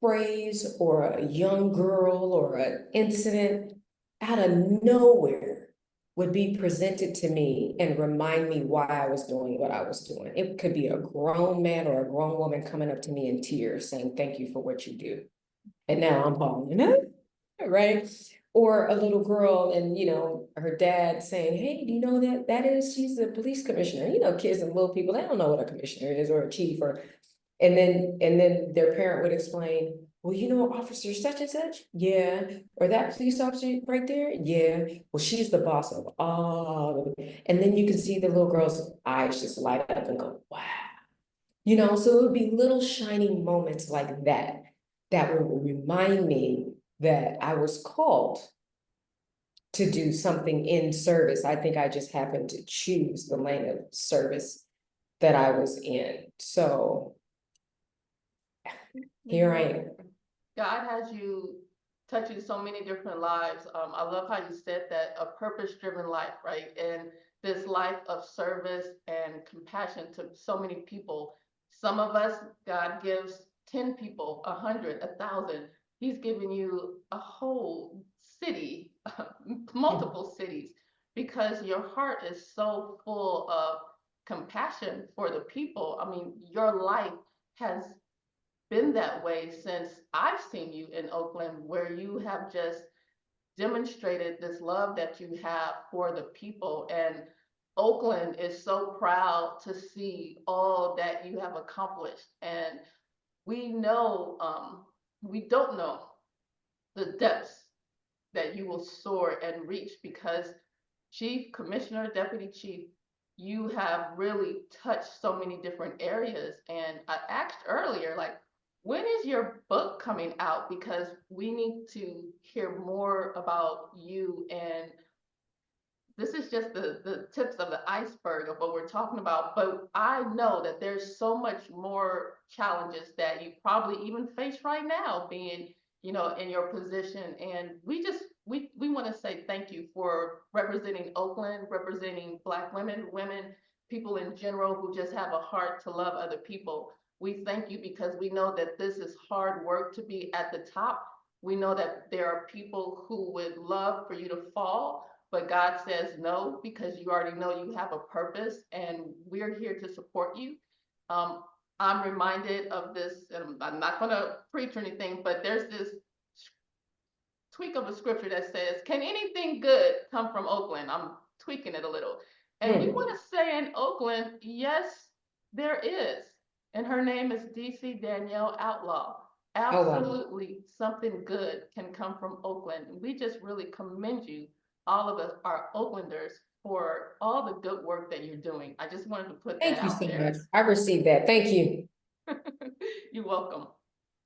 phrase or a young girl or an incident out of nowhere would be presented to me and remind me why I was doing what I was doing. It could be a grown man or a grown woman coming up to me in tears saying, thank you for what you do. And now I'm falling, right? Or a little girl and, her dad saying, hey, do you know she's the police commissioner? Kids and little people, they don't know what a commissioner is or a chief and then their parent would explain, well, officer such and such, yeah. Or that police officer right there, yeah. Well, she's the boss of all. And then you can see the little girl's eyes just light up and go, wow. So it would be little shining moments like that would remind me that I was called to do something in service. I think I just happened to choose the lane of service that I was in. So here I am. God has you touching so many different lives. I love how you said that, a purpose-driven life, right? And this life of service and compassion to so many people. Some of us, God gives 10 people, 100, 1,000. He's given you a whole city, multiple cities, because your heart is so full of compassion for the people. I mean, your life has been that way since I've seen you in Oakland, where you have just demonstrated this love that you have for the people. And Oakland is so proud to see all that you have accomplished. And we know, we don't know the depths that you will soar and reach, because Chief, Commissioner, Deputy Chief, you have really touched so many different areas. And I asked earlier, like, when is your book coming out? Because we need to hear more about you, and this is just the tips of the iceberg of what we're talking about. But I know that there's so much more challenges that you probably even face right now, being, in your position. And we want to say thank you for representing Oakland, representing Black women, people in general who just have a heart to love other people. We thank you because we know that this is hard work to be at the top. We know that there are people who would love for you to fall, but God says no, because you already know you have a purpose, and we're here to support you. Um, I'm reminded of this, and I'm not going to preach or anything, but there's this tweak of a scripture that says, can anything good come from Oakland? I'm tweaking it a little. And we Hmm. want to say in Oakland, yes, there is. And her name is DC Danielle Outlaw. Oh, wow. Absolutely something good can come from Oakland. And we just really commend you, all of us, our Oaklanders, for all the good work that you're doing. I just wanted to put that Thank you out so there. much. I received that. Thank you. You're welcome.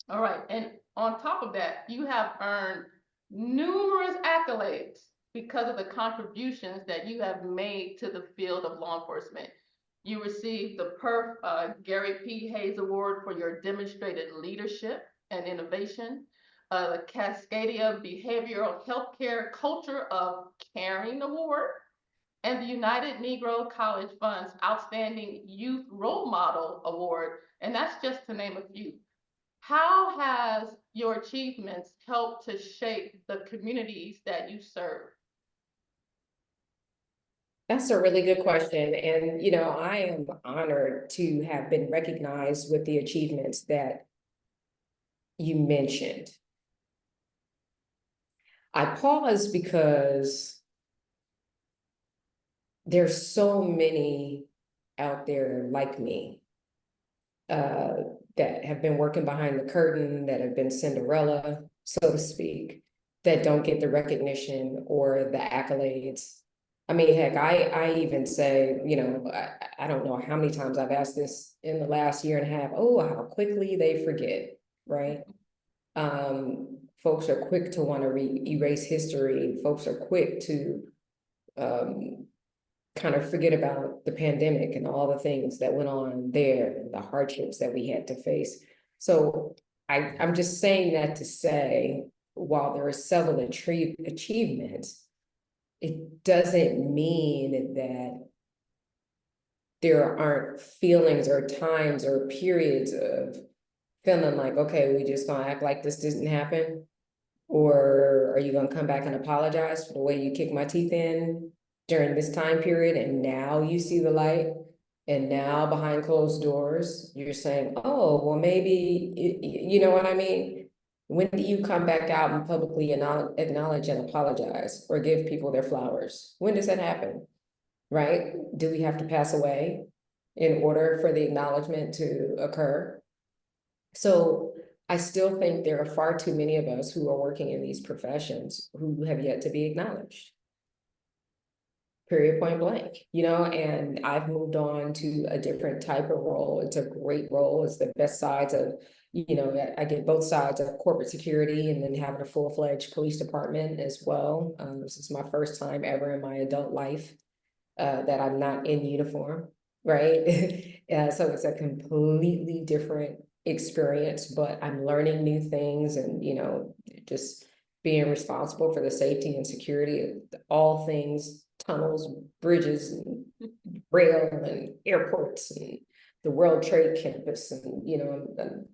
All right. And on top of that, you have earned numerous accolades because of the contributions that you have made to the field of law enforcement. You received the Perf Gary P. Hayes Award for your demonstrated leadership and innovation, the Cascadia Behavioral Healthcare Culture of Caring Award, and the United Negro College Fund's Outstanding Youth Role Model Award. And that's just to name a few. How has your achievements helped to shape the communities that you serve? That's a really good question. And, I am honored to have been recognized with the achievements that you mentioned. I pause because there's so many out there like me, uh, that have been working behind the curtain, that have been Cinderella, so to speak, that don't get the recognition or the accolades. I mean, heck, I even say, I don't know how many times I've asked this in the last year and a half. Oh, how quickly they forget, right? Folks are quick to want to erase history. Folks are quick to um, kind of forget about the pandemic and all the things that went on there, and the hardships that we had to face. So I'm just saying that to say, while there are several achievements, it doesn't mean that there aren't feelings or times or periods of feeling like, okay, we just gonna act like this didn't happen. Or are you gonna come back and apologize for the way you kicked my teeth in during this time period, and now you see the light? And now behind closed doors, you're saying, oh, well, maybe, you know what I mean? When do you come back out and publicly acknowledge and apologize or give people their flowers? When does that happen, right? Do we have to pass away in order for the acknowledgement to occur? So I still think there are far too many of us who are working in these professions who have yet to be acknowledged. Period, point blank, and I've moved on to a different type of role. It's a great role. It's the best sides of, I get both sides of corporate security and then having a full-fledged police department as well. This is my first time ever in my adult life that I'm not in uniform, right? So it's a completely different experience, but I'm learning new things and, just being responsible for the safety and security of all things, tunnels, bridges, and rail and airports and the World Trade Campus and, and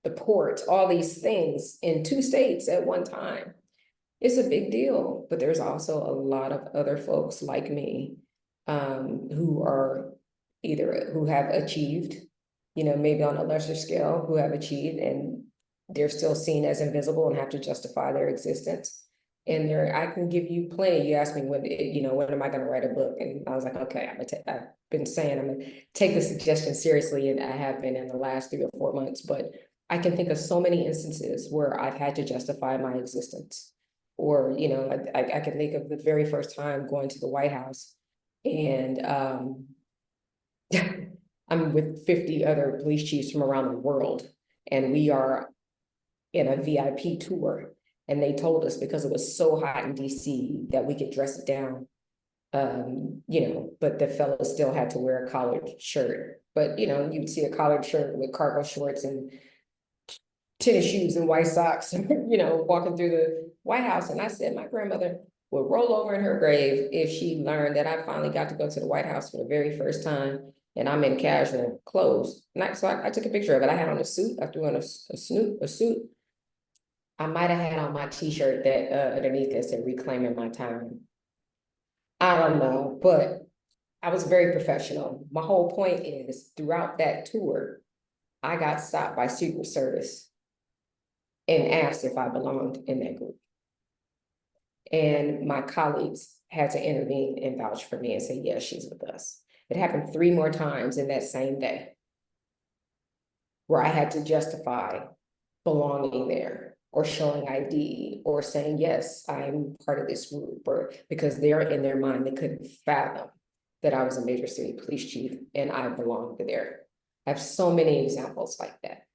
the port, all these things in 2 states at one time. It's a big deal, but there's also a lot of other folks like me who are who have achieved, maybe on a lesser scale, who have achieved, and they're still seen as invisible and have to justify their existence. And I can give you plenty. You asked me when, when am I going to write a book? And I was like, okay, I've been saying I'm gonna take the suggestion seriously, and I have been in the last 3 or 4 months. But I can think of so many instances where I've had to justify my existence. Or, I can think of the very first time going to the White House, and I'm with 50 other police chiefs from around the world. and we are in a VIP tour. And they told us because it was so hot in DC that we could dress it down. But the fellas still had to wear a collared shirt. But you'd see a collared shirt with cargo shorts and tennis shoes and white socks, walking through the White House. And I said, my grandmother would roll over in her grave if she learned that I finally got to go to the White House for the very first time. And I'm in casual clothes. So I took a picture of it. I had on a suit. I threw on a suit. I might have had on my t-shirt that underneath that said reclaiming my time. I don't know, but I was very professional. My whole point is throughout that tour, I got stopped by Secret Service and asked if I belonged in that group. And my colleagues had to intervene and vouch for me and say, yes, she's with us. It happened 3 more times in that same day where I had to justify belonging there or showing ID or saying, yes, I'm part of this group, or because they're in their mind, they couldn't fathom that I was a major city police chief and I belonged there. I have so many examples like that.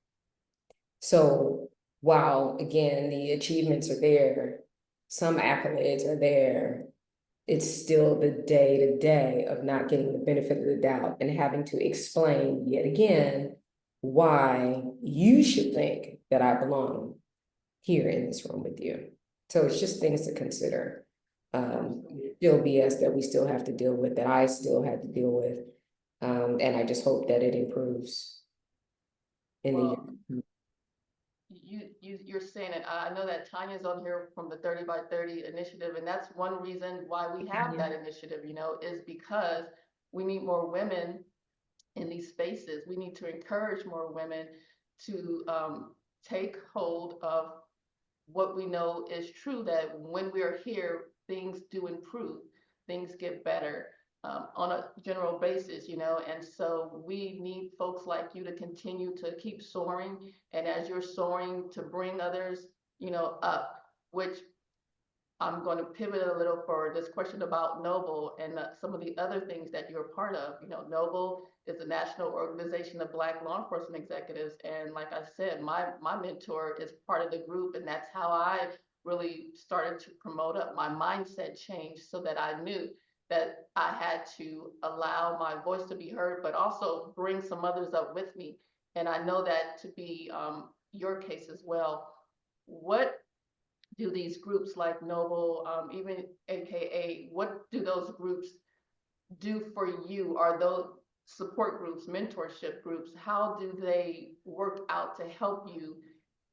So while, again, the achievements are there, some accolades are there, it's still the day-to-day of not getting the benefit of the doubt and having to explain yet again why you should think that I belong here in this room with you. So it's just things to consider. Still BS that we still have to deal with, that I still had to deal with. And I just hope that it improves in the You're saying it. I know that Tanya's on here from the 30 by 30 initiative, and that's one reason why we have that initiative, is because we need more women in these spaces. We need to encourage more women to take hold of what we know is true, that when we are here, things do improve, things get better on a general basis, and so we need folks like you to continue to keep soaring. And as you're soaring, to bring others, up, which I'm going to pivot a little for this question about Noble and some of the other things that you're part of. Noble is the National Organization of Black Law Enforcement Executives. And like I said, my mentor is part of the group. And that's how I really started to promote up. My mindset changed so that I knew that I had to allow my voice to be heard, but also bring some others up with me. And I know that to be your case as well. What do these groups like Noble, even AKA, what do those groups do for you? Are those support groups, mentorship groups, how do they work out to help you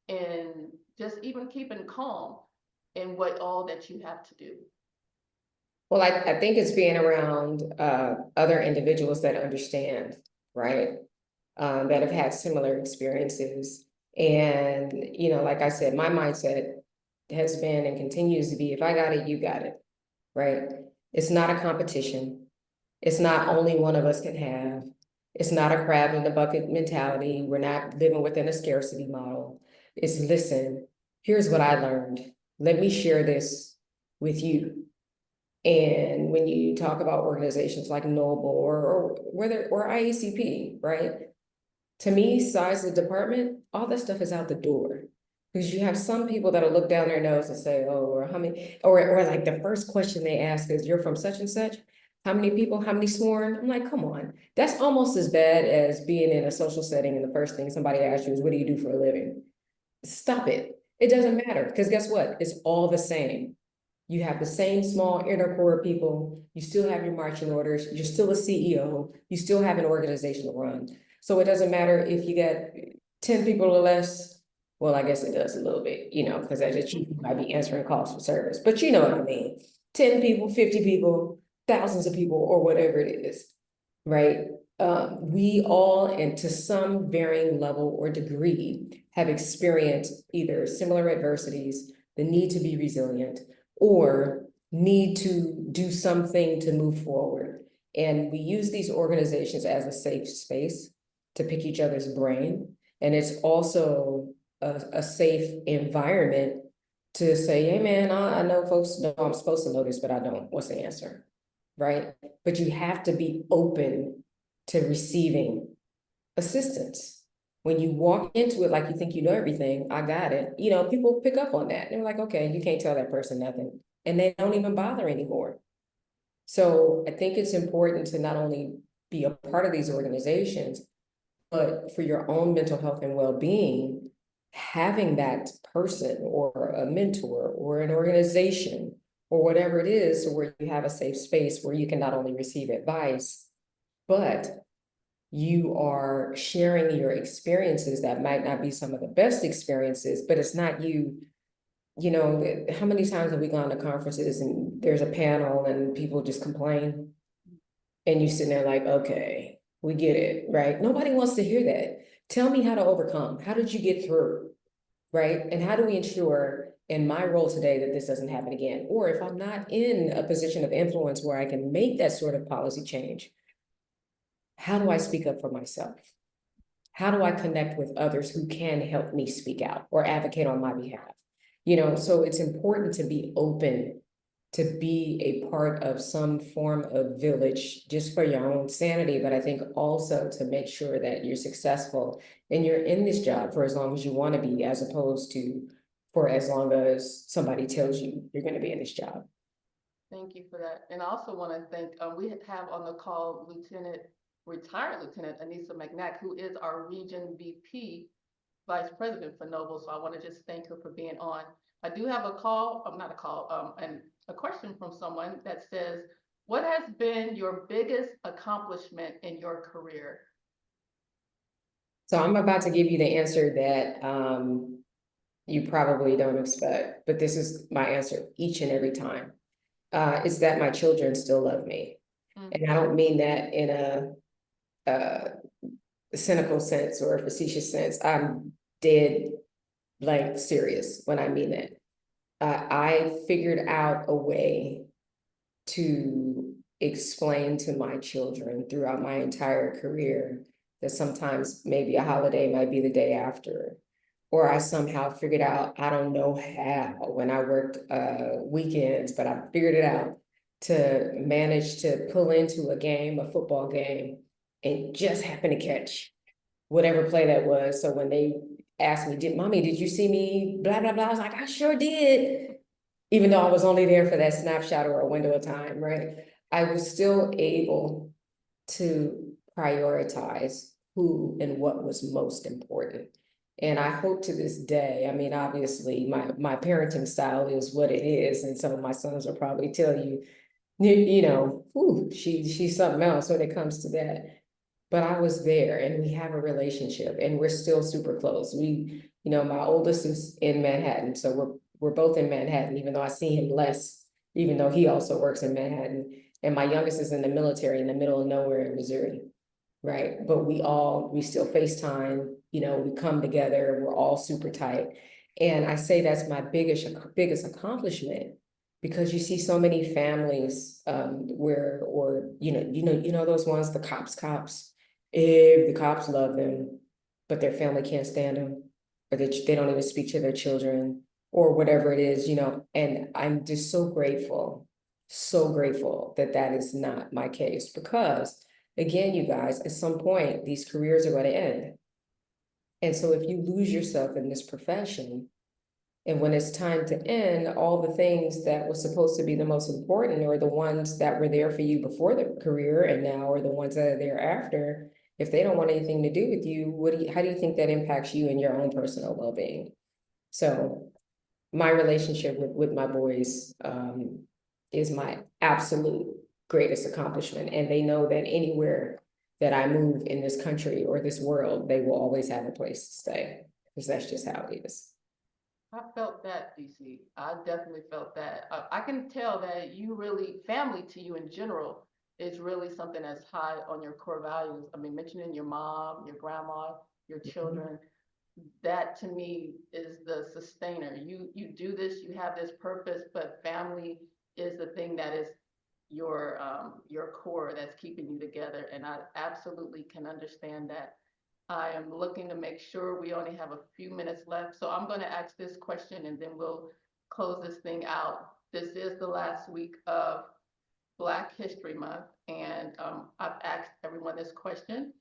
in just even keeping calm in what all that you have to do? Well, I think it's being around other individuals that understand, right? That have had similar experiences. And, like I said, my mindset has been and continues to be, if I got it, you got it, right? It's not a competition. It's not only one of us can have. It's not a crab in the bucket mentality. We're not living within a scarcity model. It's, listen, here's what I learned. Let me share this with you. And when you talk about organizations like Noble or IACP, right? To me, size of the department, all that stuff is out the door. Because you have some people that'll look down their nose and say, oh, or how many, or like the first question they ask is, you're from such and such? How many people, how many sworn? I'm like, come on. That's almost as bad as being in a social setting and the first thing somebody asks you is, what do you do for a living? Stop it. It doesn't matter, because guess what? It's all the same. You have the same small inner core people. You still have your marching orders. You're still a CEO. You still have an organization to run. So it doesn't matter if you get 10 people or less. Well, I guess it does a little bit, because as a chief, you might be answering calls for service, but you know what I mean. 10 people, 50 people, thousands of people, or whatever it is, right? We all, and to some varying level or degree, have experienced either similar adversities, the need to be resilient, or need to do something to move forward. And we use these organizations as a safe space to pick each other's brain. And it's also a safe environment to say, hey man, I know folks know I'm supposed to know this, but I don't. What's the answer? Right? But you have to be open to receiving assistance. When you walk into it like you think you know everything, I got it. You know, people pick up on that. They're like, okay, you can't tell that person nothing. And they don't even bother anymore. So I think it's important to not only be a part of these organizations, but for your own mental health and well-being, having that person or a mentor or an organization or whatever it is, where you have a safe space where you can not only receive advice, but you are sharing your experiences that might not be some of the best experiences, but it's not you. You know, how many times have we gone to conferences and there's a panel and people just complain? And you sitting there like, okay, we get it, right? Nobody wants to hear that. Tell me how to overcome. How did you get through, right? And how do we ensure in my role today that this doesn't happen again? Or if I'm not in a position of influence where I can make that sort of policy change, how do I speak up for myself? How do I connect with others who can help me speak out or advocate on my behalf? You know, so it's important to be open, to be a part of some form of village just for your own sanity, but I think also to make sure that you're successful and you're in this job for as long as you want to be, as opposed to for as long as somebody tells you you're going to be in this job. Thank you for that. And I also want to thank, we have on the call retired Lieutenant Anissa McNack, who is our Region VP Vice President for Noble. So I want to just thank her for being on. I do have a call, not a call, and a question from someone that says, what has been your biggest accomplishment in your career? So I'm about to give you the answer that you probably don't expect, but this is my answer each and every time. Is that my children still love me. And I don't mean that in a cynical sense or a facetious sense. I'm dead blank serious when I mean that. I figured out a way to explain to my children throughout my entire career that sometimes maybe a holiday might be the day after, or I somehow figured out, I don't know how, when I worked weekends, but I figured it out to manage to pull into a game, a football game, and just happen to catch whatever play that was. So when they asked me, Mommy, did you see me? Blah, blah, blah. I was like, I sure did. Even though I was only there for that snapshot or a window of time, right? I was still able to prioritize who and what was most important. And I hope to this day, I mean, obviously my parenting style is what it is. And some of my sons will probably tell you, you know, ooh, she's something else when it comes to that. But I was there and we have a relationship and we're still super close. We, you know, my oldest is in Manhattan. So we're both in Manhattan, even though I see him less, even though he also works in Manhattan. And my youngest is in the military in the middle of nowhere in Missouri. Right. But we still FaceTime, you know, we come together, we're all super tight. And I say that's my biggest accomplishment because you see so many families where, or you know those ones, the cops. If the cops love them, but their family can't stand them, or they don't even speak to their children, or whatever it is, you know. And I'm just so grateful that that is not my case, because again, you guys, at some point, these careers are going to end. And so if you lose yourself in this profession, and when it's time to end, all the things that were supposed to be the most important, or the ones that were there for you before the career and now are the ones that are there after, if they don't want anything to do with you, how do you think that impacts you and your own personal well-being? So my relationship with my boys is my absolute greatest accomplishment. And they know that anywhere that I move in this country or this world, they will always have a place to stay, because that's just how it is. I felt that, DC. I definitely felt that. I can tell that you really, family to you in general is really something that's high on your core values. I mean, mentioning your mom, your grandma, your children, that to me is the sustainer. You do this, you have this purpose, but family is the thing that is your core that's keeping you together. And I absolutely can understand that. I am looking to make sure we only have a few minutes left. So I'm going to ask this question and then we'll close this thing out. This is the last week of Black History Month, and I've asked everyone this question.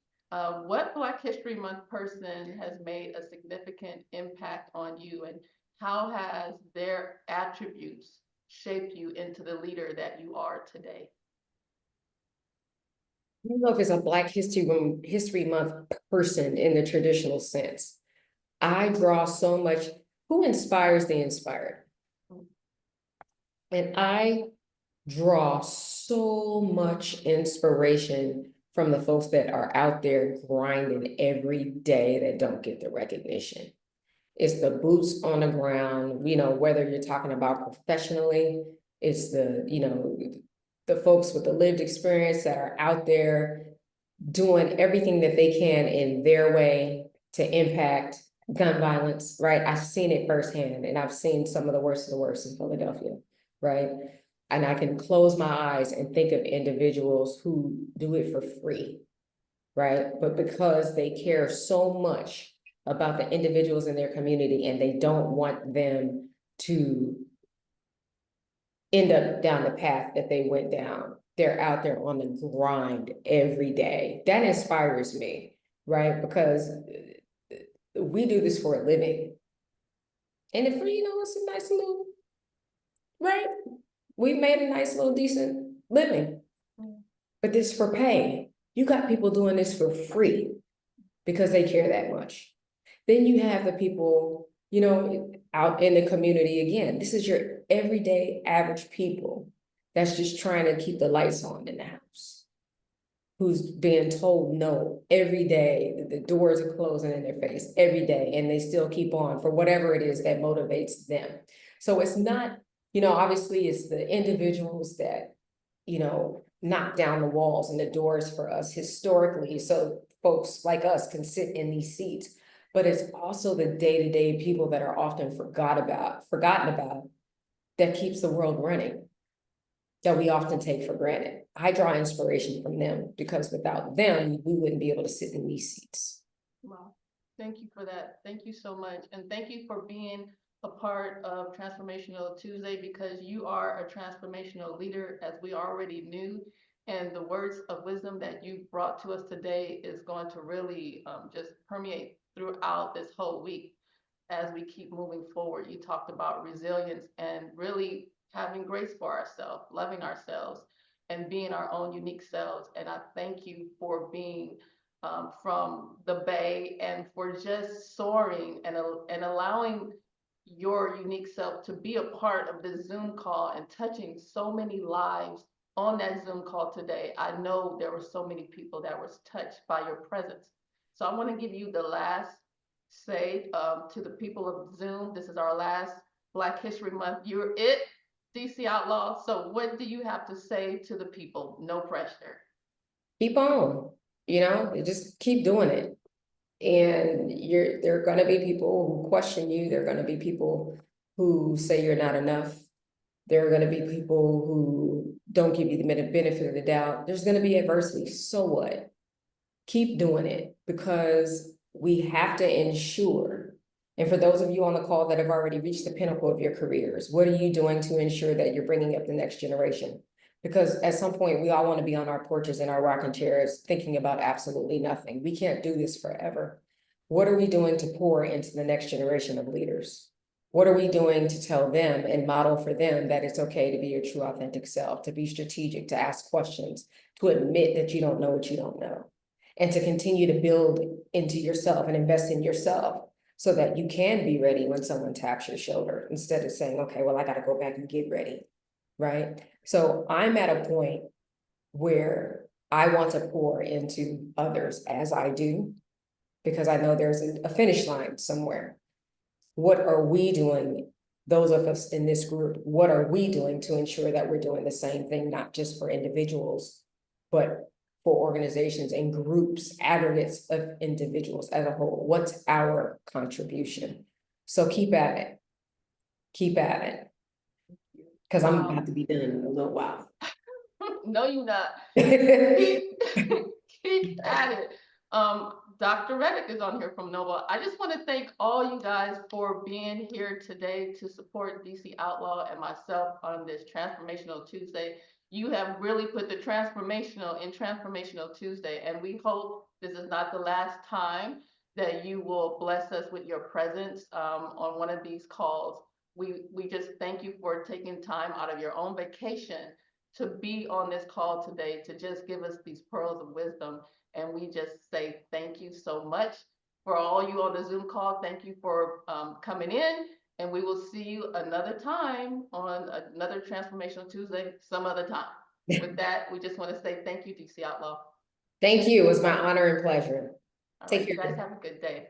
What Black History Month person has made a significant impact on you, and how has their attributes shaped you into the leader that you are today? I don't know if it's a Black History Month person in the traditional sense. I draw so much, who inspires the inspired? And I draw so much inspiration from the folks that are out there grinding every day that don't get the recognition. It's the boots on the ground, whether you're talking about professionally, it's the folks with the lived experience that are out there doing everything that they can in their way to impact gun violence, right? I've seen it firsthand, and I've seen some of the worst in Philadelphia, right? And I can close my eyes and think of individuals who do it for free, right? But because they care so much about the individuals in their community and they don't want them to end up down the path that they went down, they're out there on the grind every day. That inspires me, right? Because we do this for a living. And if it's a nice little, right? We made a nice little decent living. But this for pay. You got people doing this for free because they care that much. Then you have the people, out in the community again. This is your everyday average people that's just trying to keep the lights on in the house, who's being told no every day, that the doors are closing in their face every day, and they still keep on for whatever it is that motivates them. So it's not, obviously it's the individuals that, knock down the walls and the doors for us historically, so folks like us can sit in these seats. But it's also the day-to-day people that are often forgotten about, that keeps the world running, that we often take for granted. I draw inspiration from them because without them, we wouldn't be able to sit in these seats. Wow. Thank you for that. Thank you so much. And thank you for being a part of Transformational Tuesday, because you are a transformational leader, as we already knew. And the words of wisdom that you brought to us today is going to really just permeate throughout this whole week as we keep moving forward. You talked about resilience and really having grace for ourselves, loving ourselves, and being our own unique selves. And I thank you for being from the Bay, and for just soaring and allowing your unique self to be a part of this Zoom call and touching so many lives on that Zoom call today. I know there were so many people that was touched by your presence. So I want to give you the last say to the people of Zoom. This is our last Black History Month. You're it, DC Outlaw. So what do you have to say to the people? No pressure. Keep on, just keep doing it. And there are gonna be people who question you. There are gonna be people who say you're not enough. There are gonna be people who don't give you the benefit of the doubt. There's gonna be adversity. So what? Keep doing it, because we have to ensure. And for those of you on the call that have already reached the pinnacle of your careers, what are you doing to ensure that you're bringing up the next generation? Because at some point, we all want to be on our porches in our rocking chairs thinking about absolutely nothing. We can't do this forever. What are we doing to pour into the next generation of leaders? What are we doing to tell them and model for them that it's okay to be your true authentic self, to be strategic, to ask questions, to admit that you don't know what you don't know, and to continue to build into yourself and invest in yourself so that you can be ready when someone taps your shoulder, instead of saying, okay, well, I got to go back and get ready, right? So I'm at a point where I want to pour into others as I do, because I know there's a finish line somewhere. What are we doing, those of us in this group, what are we doing to ensure that we're doing the same thing, not just for individuals, but for organizations and groups, aggregates of individuals as a whole? What's our contribution? So keep at it. Keep at it. Because I'm about to be done in a little while. No, you're not. Keep at it. Dr. Reddick is on here from Noble. I just want to thank all you guys for being here today to support DC Outlaw and myself on this Transformational Tuesday. You have really put the transformational in Transformational Tuesday, and we hope this is not the last time that you will bless us with your presence on one of these calls. We just thank you for taking time out of your own vacation to be on this call today, to just give us these pearls of wisdom. And we just say thank you so much. For all you on the Zoom call, thank you for coming in. And we will see you another time on another Transformational Tuesday, some other time. With that, we just want to say thank you, DC Outlaw. Thank you. It was my honor and pleasure. All Take right, you care. guys have a good day.